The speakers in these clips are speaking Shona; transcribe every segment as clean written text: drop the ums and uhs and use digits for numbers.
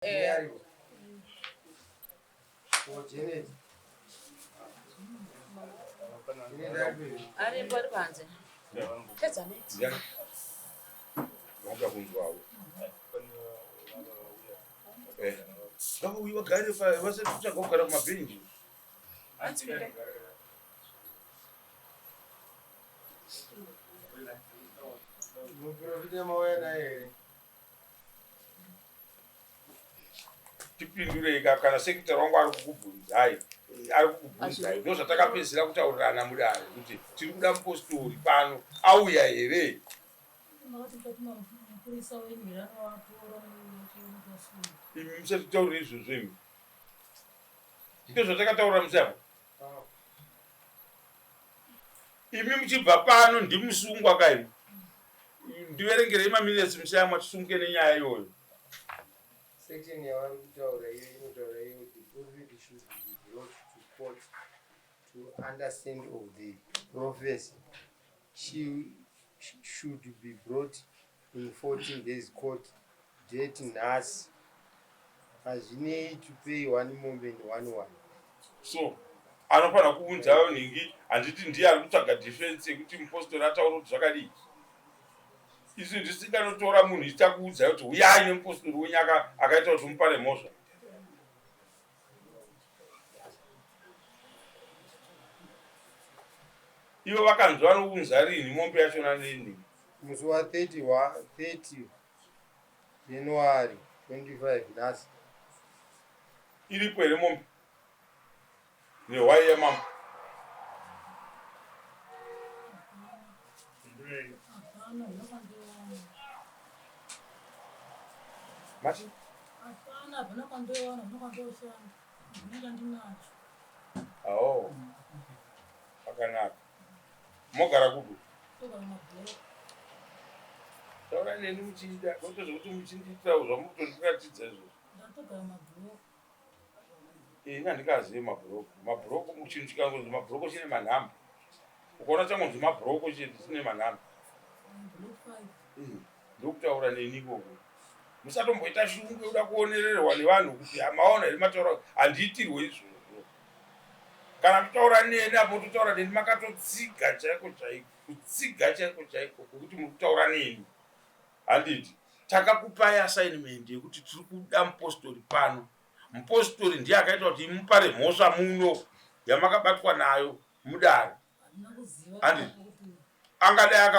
Ari bari banze. Khetsa ne. Ngoba kunjwawo. Ngakho uyibagare fa base tucha gokara kumabhenji. Antsile. Tipindure kana sekitari wangu ari kukubvunza hai ari kukubvunza hai ndo zvatakapedzisira kutaurirana mudare kuti tiri kuda mupostori pano auya here imi musati taurira izvozvo imi ndo zvatakataurira musapa imi muchibva pano ndimusungwa kai ndiverengerei maminitsi musayamwa tisunguke nenyaya iyoyo. Section yavari kutaura iyo inotaura iyo kuti prophet should be brought to court to understand of the prophecy. She should be brought in 14 days court date nhasi. Hazvinei to pay one moment 1 So anofanira kuunzawo nhingi handiti ndiye ari kutsvaga defense yekuti mupostori ataura kuti zvakadii. Isu ndisikanotora munhu ichitakuudza kuti uyai nemupostori wenyaka akaita kuti mupare mhosva. Ivo vakanzi vanounza rini mombe yachona neni musi wa30 January 25 nhasi. iripo here mombe nehwai yemambo mati ao akanaka mogara kudu taura neni muchida notozvokuti muchinditirawo zvamutondiratidza izvozvo ina ndikazive mabhuroko muchinhu chikangonzi mabhuroko chine manhamba ukaona changonzi mabhuroko chete chine manhamba ndokutaura neni ikoko musatomboita shungu yoda kuonererwa nevanhu kuti maona here mataura handiitirwe izvozvo kana kutaura neni apo totaura neni makatotsiga chaiko chaiko kutsiga chaiko chaiko kokuti muri kutaura neni handiti takakupai assignment yekuti tiri kuda mupostori pano. Mupostori ndiye akaita kuti mupare mhosva muno yamakabatwa nayo mudare handiti angadai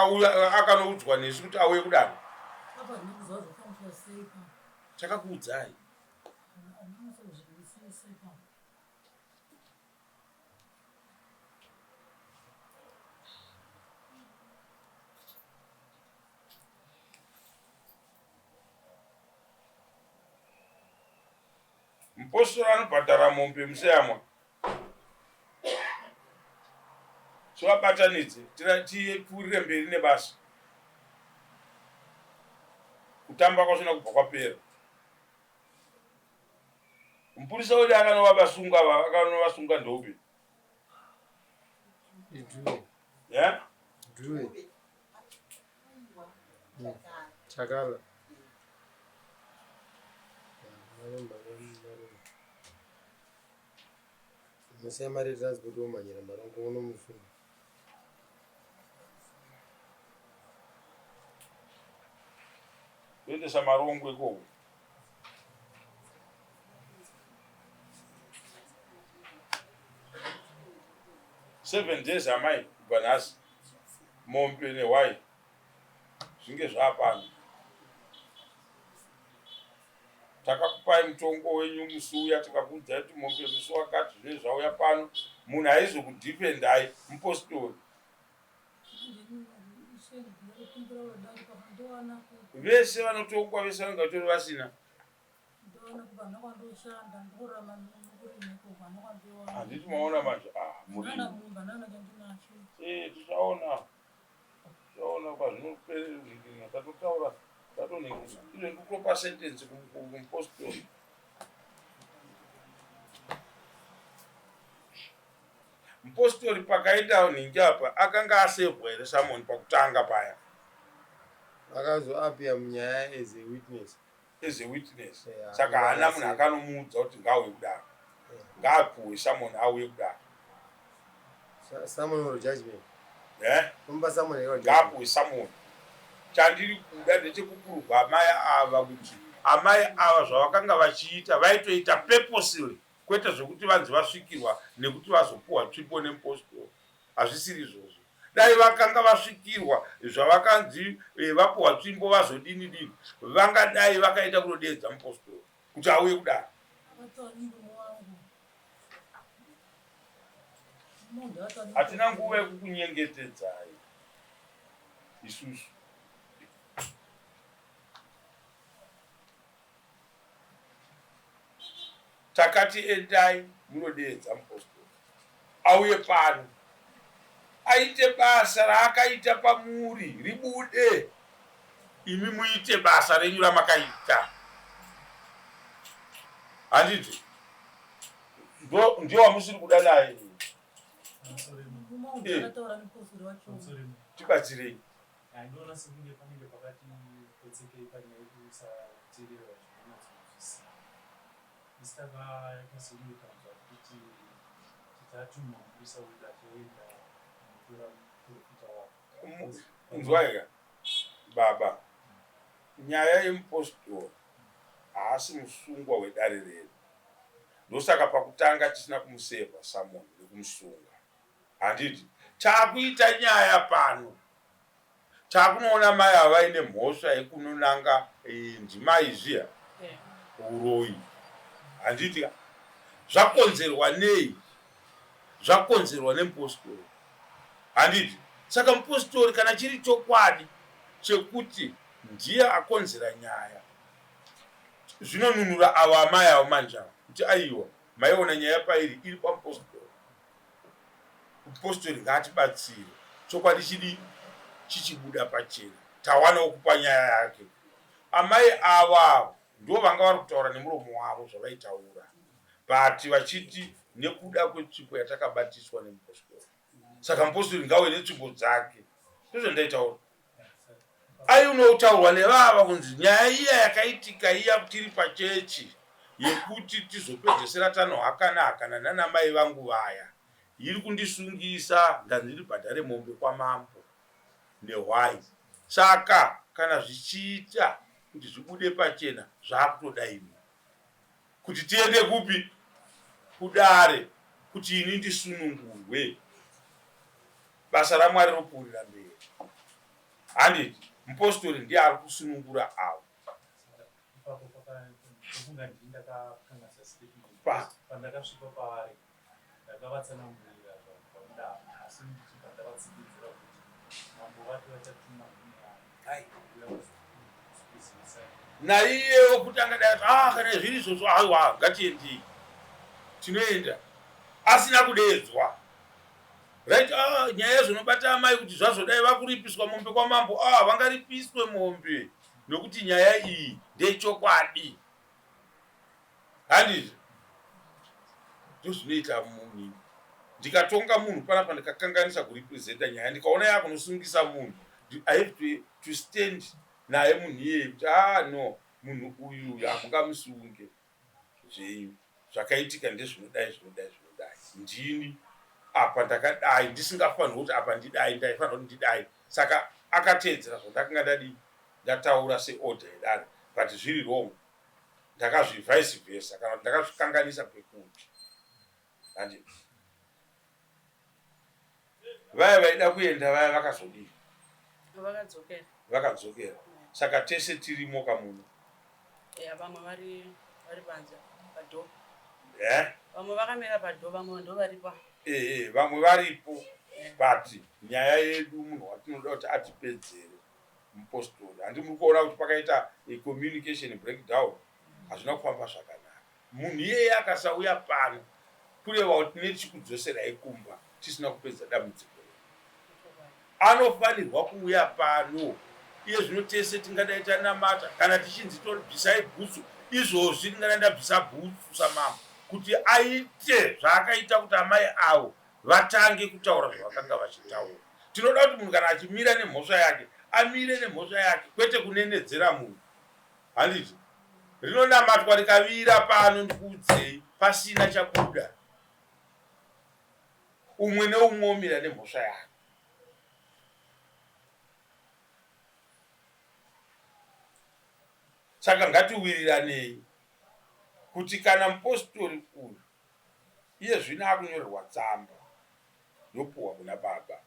akanoudzwa nesu kuti auye kudaro takakuudzai mupostori anobhadhara mombe museyamwa tivabatanidze tipfuurire mberi nebasa kutamba kwasina kubva kwapera. Mupurisa uri akanovasunga ndobe chakala musemari tazikutomanyira marongo unomusunga kuendesa marongo ikoko seven days amai kubva nhasi mombe nehwai zvinge zvapano takakupai mutongo wenyu musi uya tikakuudzai kuti mombe musi wakati zvine zvauya pano munhu haizokudhipendai mupostori vese vanotongwa vese vangatori vasina handiti maona manje tichaona kwazvinoperera tatotaura tatonhingi izvo ndikutopa sentensi kumupostori mupostori pakaita nhingi apa akanga asevhwa here Samoni pakutanga paya akazoapia munyaya as a witness as a witness. Yeah, Saka yeah, hana munhu yeah. akanomuudza kuti ngauye kudaro. Ngaapuwe Samuel auye kudaro. Samuel judgment. Kumba Samuel judgment. Ngaapuwe Samuel. Chandiri kuda ndechekukurwa amai ava kuti amai ava zvavakanga vachiita vaitoita purposely kwete zvokuti vanzi vasvikirwa nekuti vazopuwa tsvipo nemupostori. Hazvisiri izvozvo. Dai vakanga vasvikirwa zvavakanzi vapuwa tsvimbo vazodini vangadai vakaita kunodedza mupostori kuti auye kudaro. Hatina nguva yekukunyengetedzai isusu. Takati endai munodedza mupostori auye pano aite basa raakaita pamuri ribude, imi muite basa renyu ramakaita. Handiti ndio wamusiri kuda naye. Tibatsirei. Ndinoona sekunge panenge pakati pedzekei panyaya yekusateerera zvinonyatsonzwisisa. Isaka yakazomuka kuti titatumwa muprista wedu achienda kunotora muprofita wako. Unzwaika baba, nyaya yemupostori haasi musungwa wedare redu. Ndosaka pakutanga tisina kumuseva Samuel nekumusunga. Handiti takuita nyaya pano. Takunoona mai avaine mhosva yekunonanga ndimai zviya uroyi. Handiti zvakonzerwa nei? Zvakonzerwa nemupostori. Handiti saka mupostori kana chiri chokwadi chekuti ndiye akonzera nyaya, zvinonunura avo amai avo manjava kuti aiwa maiona nyaya pairi iri pamupostori. Mupostori ngaatibatsire chokwadi chidi chichibuda pachena, tawanawo kupa nyaya yake. Amai ava ndo vanga vari kutaura nemuromo wavo zvavaitaura, but vachiti nekuda kwetsvipo yatakabatiswa nemupostori. Saka mupostori ngauye netsvipo dzake. Ndizvo ndaitaura. Unotaurwa nevava kunzi nyaya iya yakaitika iya tiri pachechi yekuti tizopedzesera tanohakana nanamai vangu vaya, iri kundisungisa ndanziri bhadhare mombe kwamambo nehwai. Saka kana zvichiita kuti zvibude pachena zvakutoda imi kuti tiende kupi? Kudare kuti ini ndisunungurwe. Basa raMwari ropfuurira mberi. Handiti mupostori ndiye ari kusunungura avo. Pandakasvika paari ndakavatsanangurira asi ndakavatsikidzira kuti mambo vati vachatuma naiyewo kuti angadai kana zviri izvozvo aiwa ngatiendei, tinoenda asina kudedzwa. Right, nyaya zvinobata amai kuti zvazodai vakuripiswa mombe kwamambo, vangaripiswe mombe nokuti nyaya iyi ndechokwadi. Handiti ndozvinoita munhu. Ndikatonga munhu panapa ndikakanganisa kurepresenta nyaya, ndikaona yakunosungisa munhu, I have to stand naye munhu iyeye kuti no, munhu uyu hamungamusunge zvenyu, zvakaitika ndezvinodai. Ndini apa ndakadai ndisingafanirwi kuti apa ndidai, ndaifanirwa kuti ndidai. Saka akateedzera zvandakanga ndadii ndataura seorder yedare, but zviri wrong ndakazvi vice versa kana ndakazvikanganisa pekuti. Handiti vaya vaida kuenda vaya vakazodii? Vakadzokera. Saka tese tirimo kamuno. Vamwe vari panze padho. Yeah. Vamwe vakamira padho, vamwe ndo varipa. Vamwe varipo, but nyaya yedu munhu watinoda kuti atipedzere mupostori. Handi muri kuona kuti pakaita communication breakdown, hazvina kufamba zvakanaka. Munhu iyeye akasauya pano kureva kuti nechikudzoserai kumba tisina kupedza dambudziko. Anofanirwa kuuya pano. Iye zvino tese tingadai tanamata kana tichinzi tobvisai bhutsu, izvozvi tingadai ndabvisa bhutsu samambo kuti aite zvaakaita kuti amai avo vatange kutaura zvavakanga vachitaura. Tinoda kuti munhu kana achimira nemhosva yake amire nemhosva yake, kwete kunenedzera munhu. Handiti rinonamatwa rikavira pano ndikuudzei pasina chakuda. Umwe neumwe omira nemhosva yake. Saka ngatiwiriranei kuti kana mupostori uyu iye zvino akunyorerwa tsamba yopuwa kuna baba,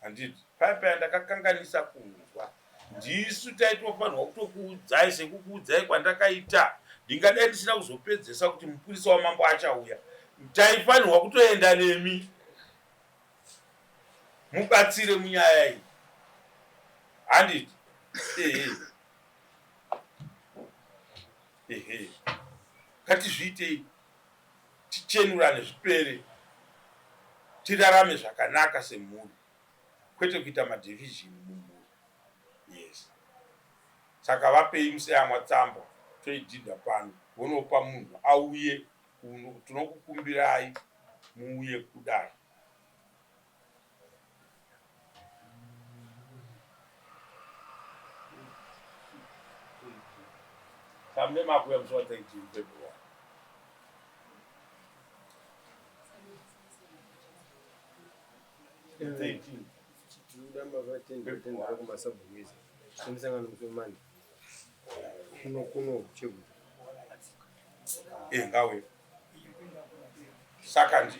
handiti paipai ndakakanganisa kunzwa, ndisu taitofanirwa kutokuudzai sekukuudzai kwandakaita, ndingadai ndisina kuzopedzesa kuti mupurisa wamambo achauya, taifanirwa kutoenda nemi mubatsire munyaya iyi, handiti ngatizviitei, tichenurane zvipere, tirarame zvakanaka semhuri, kwete kuita madivhizhini mumhuri. Yes. Saka vapei museyamwa tsamba toidhidha pano, vonopa munhu auye kuno, tinokukumbirai muuye kudai. Samne makuya mswata iti February. Ngawe saka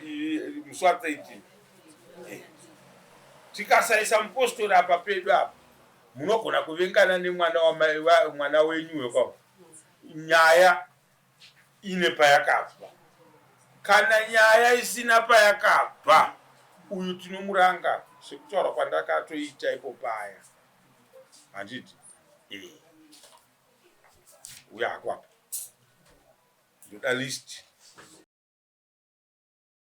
muswata iti tikasaisa mupostori apa pedu apa, munogona kuvengana nemwana wenyuwe kwavo. Nyaya ine payakabva, kana nyaya isina payakabva, uyu tinomuranga sekutaura kwandakatoita ipo paya, handiti uya akwapa ndoda list